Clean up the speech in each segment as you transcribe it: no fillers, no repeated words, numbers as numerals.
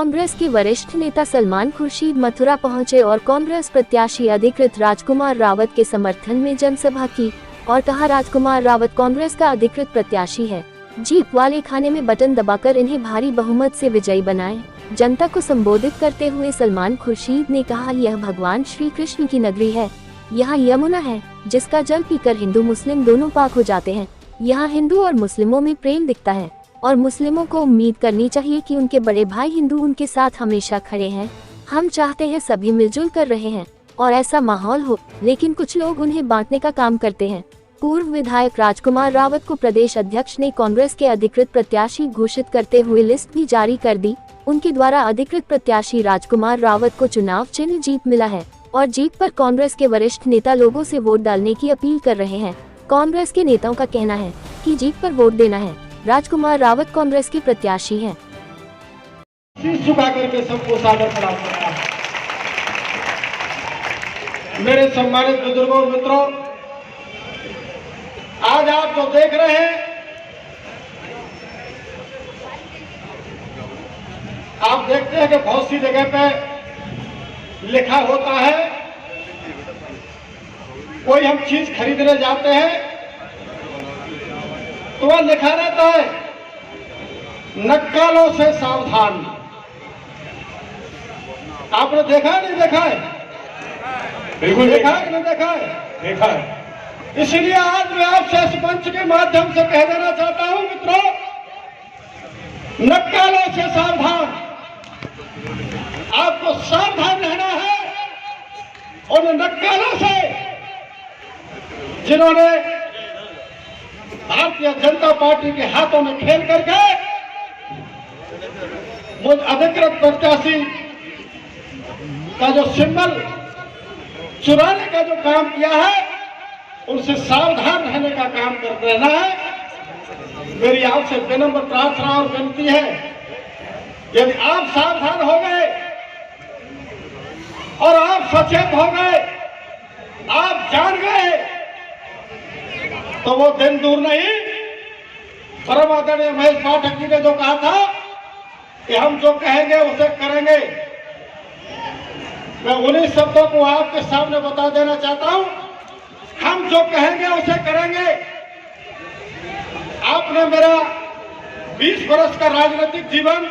कांग्रेस के वरिष्ठ नेता सलमान खुर्शीद मथुरा पहुंचे और कांग्रेस प्रत्याशी अधिकृत राजकुमार रावत के समर्थन में जनसभा की और कहा, राजकुमार रावत कांग्रेस का अधिकृत प्रत्याशी है। जीप वाले खाने में बटन दबाकर इन्हें भारी बहुमत से विजयी बनाएं। जनता को संबोधित करते हुए सलमान खुर्शीद ने कहा, यह भगवान श्री कृष्ण की नगरी है। यहाँ यमुना है जिसका जल पीकर हिंदू मुस्लिम दोनों पाक हो जाते हैं। यहाँ हिंदू और मुस्लिमों में प्रेम दिखता है और मुस्लिमों को उम्मीद करनी चाहिए कि उनके बड़े भाई हिंदू उनके साथ हमेशा खड़े हैं। हम चाहते हैं सभी मिलजुल कर रहे हैं और ऐसा माहौल हो, लेकिन कुछ लोग उन्हें बांटने का काम करते हैं। पूर्व विधायक राजकुमार रावत को प्रदेश अध्यक्ष ने कांग्रेस के अधिकृत प्रत्याशी घोषित करते हुए लिस्ट भी जारी कर दी। उनके द्वारा अधिकृत प्रत्याशी राजकुमार रावत को चुनाव चिन्ह जीप मिला है और जीप पर कांग्रेस के वरिष्ठ नेता लोगों से वोट डालने की अपील कर रहे हैं। कांग्रेस के नेताओं का कहना है कि जीप पर वोट देना है। राजकुमार रावत कांग्रेस के प्रत्याशी हैं। शीश झुका करके सबको सादर प्रणाम करता हूं। मेरे सम्मानित बुजुर्गों मित्रों, आज आप जो देख रहे हैं, आप देखते हैं कि बहुत सी जगह पे लिखा होता है, कोई हम चीज खरीदने जाते हैं तो वह लिखा रहता है, नक्कालों से सावधान। आपने देखा नहीं देखा है? बिल्कुल देखा है कि नहीं देखा है? देखा है। इसलिए आज मैं आपसे इस मंच के माध्यम से कह देना चाहता हूं मित्रों, नक्कालों से सावधान। आपको सावधान रहना है उन नक्कालों से जिन्होंने भारतीय जनता पार्टी के हाथों में खेल करके मुझ अधिकृत प्रत्याशी का जो सिंबल चुराने का जो काम किया है, उनसे सावधान रहने का काम कर देना है। मेरी आपसे विनम्र प्रार्थना और विनती है, यदि आप सावधान हो गए और आप सचेत हो गए, आप जान गए, तो वो दिन दूर नहीं। परम आदरणीय महेश पाठक जी ने जो कहा था कि हम जो कहेंगे उसे करेंगे, मैं उन्हीं शब्दों को आपके सामने बता देना चाहता हूं। हम जो कहेंगे उसे करेंगे। आपने मेरा 20 वर्ष का राजनीतिक जीवन,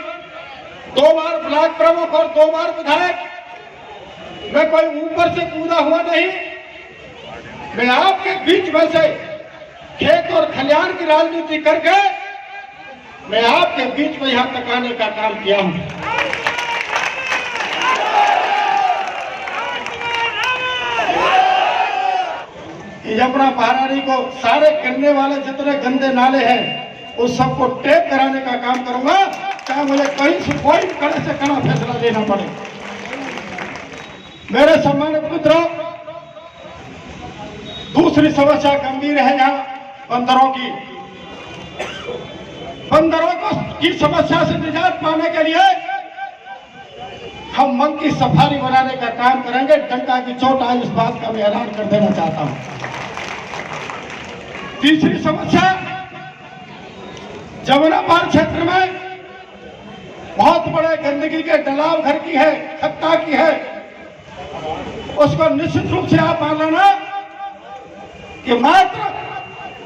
2 बार ब्लॉक प्रमुख और 2 बार विधायक, मैं कोई ऊपर से कूदा हुआ नहीं। मैं आपके बीच में से खेत और खलिहान की राजनीति करके मैं आपके बीच में यहां तक आने का काम किया हूं। यमुना महारानी को सारे गिरने वाले जितने गंदे नाले हैं उस सबको टेप कराने का काम करूंगा, चाहे मुझे कहीं से कोई कड़े से कड़ा फैसला लेना पड़े। मेरे सम्मानित मित्रों, दूसरी समस्या गंभीर है यहाँ बंदरों की। बंदरों की समस्या से निजात पाने के लिए हम मंकी सफारी बनाने का काम करेंगे। डंका की चोट आज इस बात का मैं ऐलान कर देना चाहता हूं। तीसरी समस्या जमुना पार क्षेत्र में बहुत बड़े गंदगी के डलाव घर की है, खत्ता की है। उसको निश्चित रूप से आप मान लेना कि मात्र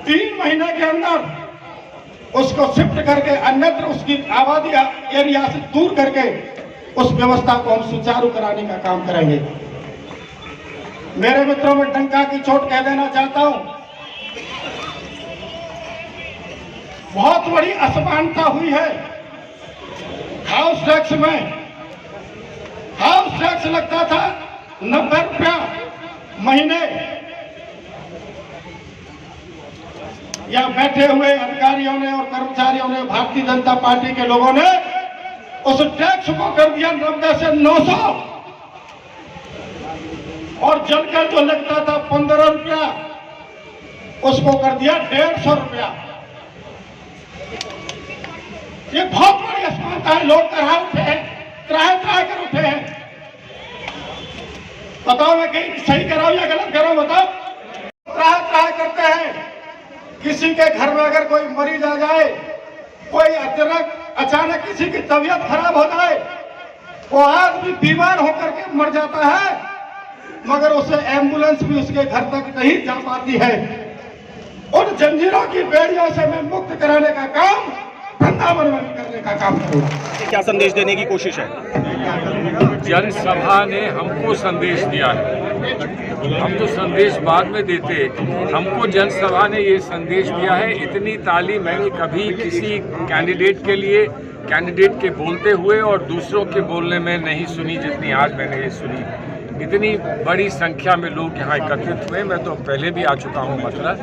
3 महीने के अंदर उसको शिफ्ट करके अन्यत्र उसकी आबादी एरिया से दूर करके उस व्यवस्था को हम सुचारू कराने का काम करेंगे। मेरे मित्रों, में डंका की चोट कह देना चाहता हूं, बहुत बड़ी असमानता हुई है हाउस टैक्स में। हाउस टैक्स लगता था 90 रुपया महीने। या बैठे हुए अधिकारियों ने और कर्मचारियों ने, भारतीय जनता पार्टी के लोगों ने उस टैक्स को कर दिया 90 से 900 और जलकर जो लगता था 15 रुपया उसको कर दिया 150 रुपया। ये बहुत बड़ी असमानता है। लोग त्राह उठे हैं, त्राह कर उठे हैं। बताओ मैं कहीं सही कराऊं या गलत कराऊं? बताओ। त्राह करते हैं। किसी के घर में अगर कोई मरीज आ जाए, कोई अचानक किसी की तबीयत खराब हो जाए, वो आदमी बीमार होकर के मर जाता है, मगर उसे एम्बुलेंस भी उसके घर तक नहीं जा पाती है। उन जंजीरों की बेड़ियों से मैं मुक्त कराने का काम वृंदावन में करने का काम करूंगा। क्या संदेश देने की कोशिश है? जनसभा ने हमको संदेश दिया है, हम तो संदेश बाद में देते, हमको जनसभा ने ये संदेश दिया है। इतनी ताली मैंने कभी किसी कैंडिडेट के लिए, कैंडिडेट के बोलते हुए और दूसरों के बोलने में नहीं सुनी जितनी आज मैंने ये सुनी। इतनी बड़ी संख्या में लोग यहाँ एकत्रित हुए, मैं तो पहले भी आ चुका हूँ मथुरा,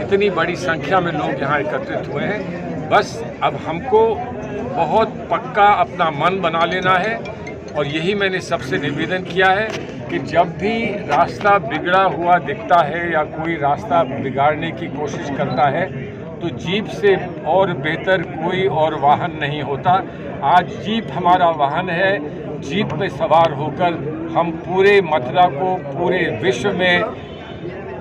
इतनी बड़ी संख्या में लोग यहाँ एकत्रित हुए हैं। बस अब हमको बहुत पक्का अपना मन बना लेना है और यही मैंने सबसे निवेदन किया है कि जब भी रास्ता बिगड़ा हुआ दिखता है या कोई रास्ता बिगाड़ने की कोशिश करता है तो जीप से और बेहतर कोई और वाहन नहीं होता। आज जीप हमारा वाहन है। जीप पे सवार होकर हम पूरे मथुरा को, पूरे विश्व में,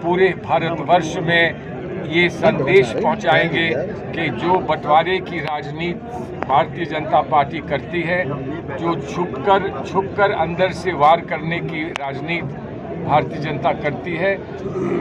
पूरे भारतवर्ष में ये संदेश पहुंचाएंगे कि जो बंटवारे की राजनीति भारतीय जनता पार्टी करती है, जो छुपकर अंदर से वार करने की राजनीति भारतीय जनता करती है,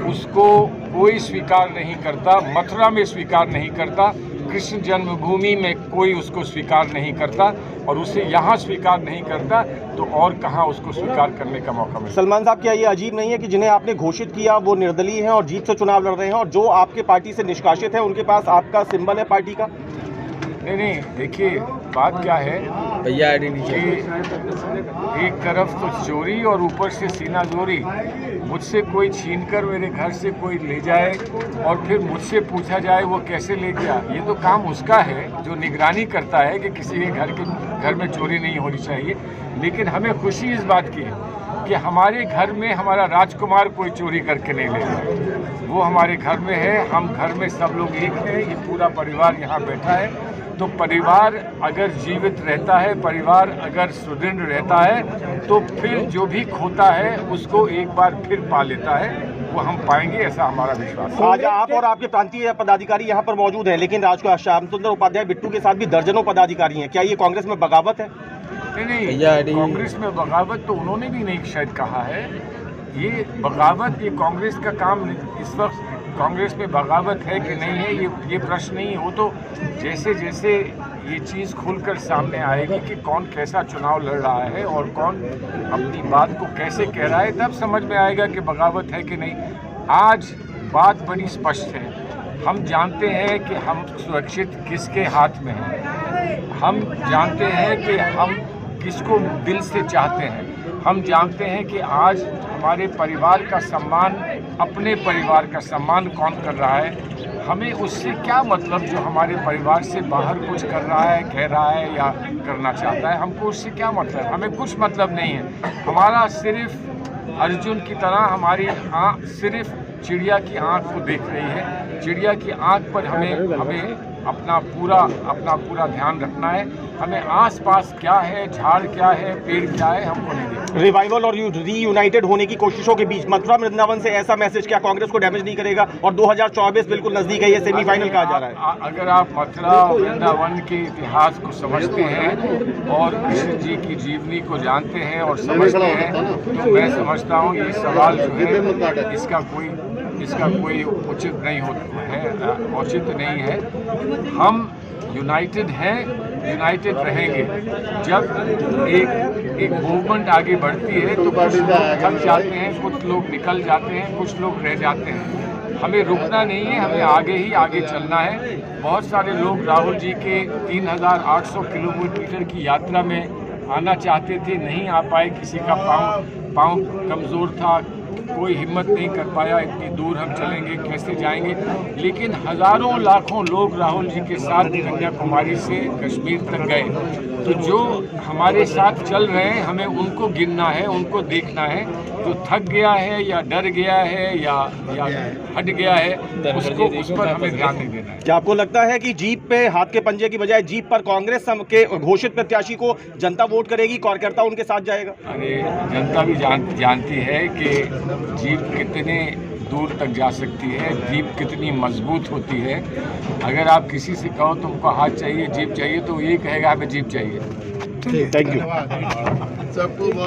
उसको कोई स्वीकार नहीं करता। मथुरा में स्वीकार नहीं करता, कृष्ण जन्मभूमि में कोई उसको स्वीकार नहीं करता और उसे यहाँ स्वीकार नहीं करता तो और कहाँ उसको स्वीकार करने का मौका मिलेगा। सलमान साहब, क्या ये अजीब नहीं है कि जिन्हें आपने घोषित किया वो निर्दलीय हैं और जीत से चुनाव लड़ रहे हैं और जो आपके पार्टी से निष्कासित है उनके पास आपका सिंबल है पार्टी का? नहीं, देखिए बात क्या है भैया, एक तरफ तो चोरी और ऊपर से सीना जोरी। मुझसे कोई छीनकर मेरे घर से कोई ले जाए और फिर मुझसे पूछा जाए वो कैसे ले गया, ये तो काम उसका है जो निगरानी करता है कि किसी के घर में चोरी नहीं होनी चाहिए। लेकिन हमें खुशी इस बात की है कि हमारे घर में हमारा राजकुमार कोई चोरी करके नहीं ले गया, वो हमारे घर में है। हम घर में सब लोग एक हैं, ये पूरा परिवार यहाँ बैठा है। तो परिवार अगर जीवित रहता है, परिवार अगर सुदृढ़ रहता है तो फिर जो भी खोता है उसको एक बार फिर पा लेता है, वो हम पाएंगे, ऐसा हमारा विश्वास है। आज आप और आपके प्रांतीय पदाधिकारी यहाँ पर मौजूद हैं, लेकिन श्याम सुंदर उपाध्याय बिट्टू के साथ भी दर्जनों पदाधिकारी हैं। क्या ये कांग्रेस में बगावत है? नहीं, कांग्रेस में बगावत तो उन्होंने भी नहीं शायद कहा है। ये बगावत, ये कांग्रेस का काम इस वक्त कांग्रेस में बगावत है कि नहीं है ये प्रश्न नहीं है। वो तो जैसे जैसे ये चीज़ खुलकर सामने आएगी कि कौन कैसा चुनाव लड़ रहा है और कौन अपनी बात को कैसे कह रहा है, तब समझ में आएगा कि बगावत है कि नहीं। आज बात बड़ी स्पष्ट है, हम जानते हैं कि हम सुरक्षित किसके हाथ में हैं, हम जानते हैं कि हम किसको दिल से चाहते हैं, हम जानते हैं कि आज हमारे परिवार का सम्मान, अपने परिवार का सम्मान कौन कर रहा है। हमें उससे क्या मतलब जो हमारे परिवार से बाहर कुछ कर रहा है, कह रहा है या करना चाहता है, हमको उससे क्या मतलब? हमें कुछ मतलब नहीं है। हमारा सिर्फ अर्जुन की तरह हमारी आँख सिर्फ चिड़िया की आँख को देख रही है। चिड़िया की आँख पर हमें अपना पूरा ध्यान रखना है। हमें आसपास क्या है, झाड़ क्या है, पेड़ क्या है, हमको नहीं देखना। रिवाइवल और रीयूनाइटेड होने की कोशिशों के बीच मथुरा वृंदावन से ऐसा मैसेज क्या कांग्रेस को डैमेज नहीं करेगा? और 2024 बिल्कुल नजदीक है, ये सेमीफाइनल कहा जा रहा है। अगर आप मथुरा वृंदावन के इतिहास को समझते हैं और कृष्ण जी की जीवनी को जानते हैं और समझते हैं तो मैं समझता हूँ ये सवाल जो है इसका कोई उचित नहीं है। हम यूनाइटेड हैं, यूनाइटेड रहेंगे। जब एक मूवमेंट आगे बढ़ती है तो कुछ लोग थक जाते हैं, कुछ लोग निकल जाते हैं, कुछ लोग रह जाते हैं। हमें रुकना नहीं है, हमें आगे चलना है। बहुत सारे लोग राहुल जी के 3800 किलोमीटर की यात्रा में आना चाहते थे, नहीं आ पाए। किसी का पाँव कमज़ोर था, कोई हिम्मत नहीं कर पाया, इतनी दूर हम चलेंगे, कैसे जाएंगे। लेकिन हज़ारों लाखों लोग राहुल जी के साथ कन्याकुमारी से कश्मीर तक गए। तो जो हमारे साथ चल रहे हैं हमें उनको गिनना है, उनको देखना है। जो थक गया है या डर गया है या हट गया है उस पर हमें ध्यान नहीं देना है। क्या आपको लगता है कि जीप पे हाथ के पंजे की बजाय जीप पर कांग्रेस के घोषित प्रत्याशी को जनता वोट करेगी, कार्यकर्ता उनके साथ जाएगा? अरे जनता भी जानती है कि जीप कितने दूर तक जा सकती है, जीप कितनी मजबूत होती है। अगर आप किसी से कहो तुमको हाथ चाहिए, जीप चाहिए, तो यही कहेगा हमें जीप चाहिए। Thank you. सबको बहुत